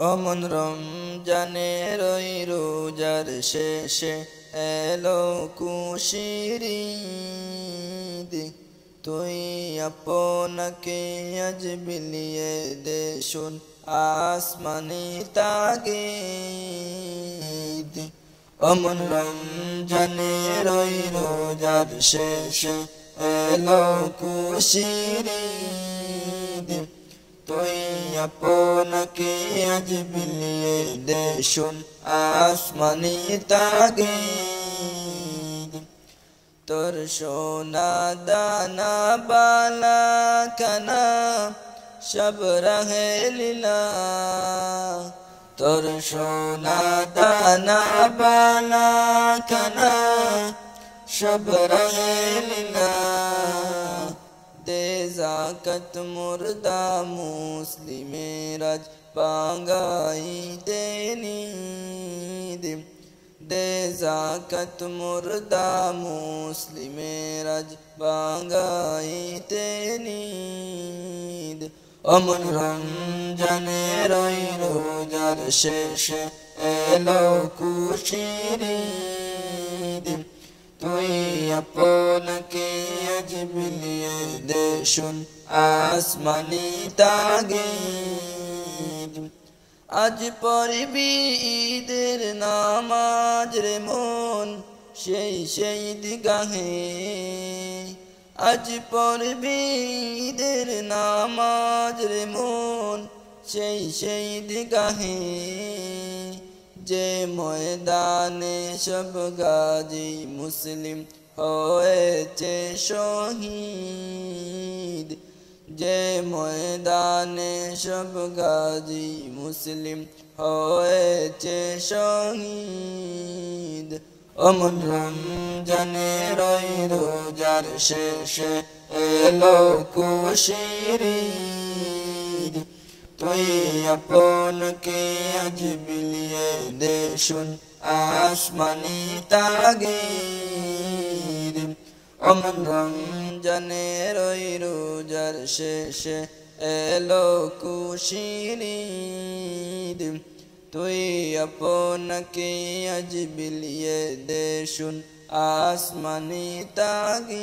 অমন রমজানের ওই রোজার শেষে এলো খুশির ঈদ। তুই আপনাকে আজ বিলিয়ে দে শোন আসমানি তাগিদ। অমন রমজানের ওই রোজার শেষে এলো খুশির ঈদ। তুই আপনাকে আজ বিলিয়ে দে শোন আসমানি তাগিদ। তোর সোনা দানা বালা খানা সব রহে লীলা। তোর সোনা দানা বালা খানা সব রহে লীলা। দে যাকাত মুর্দা মুসলিমের আজ পাঙ্গাইতে নিদ। দে যাকাত মুর্দা মুসলিমের আজ পাঙ্গাইতে নিদ। অমন রমজানের ওই রোজার শেষে এলো খুশির ঈদ। তুই আপনাকে আজ বিলিয়ে দে শোন আসমানি তাগিদ। আজ পড়বি ঈদের নামাজ রে মন সেই ঈদগাহে। আজ পড়বি ঈদের নামাজ রে মন সেই ঈদগাহে। যে ময়দানে সব গাজী মুসলিম হয়েছে শহীদ। যে ময়দানে সব গাজী মুসলিম হয়েছে শহীদ। অমন রমজানের ওই রোজার শেষে এলো খুশির ঈদ। তুই আপনাকে আজ বিলিয়ে দে শোন আসমানি তাগিদ। অমন রমজানের ওই রোজার শেষে এলো খুশির ঈদ। তুই আপনাকে আজ বিলিয়ে দে শোন আসমানি তাগিদ।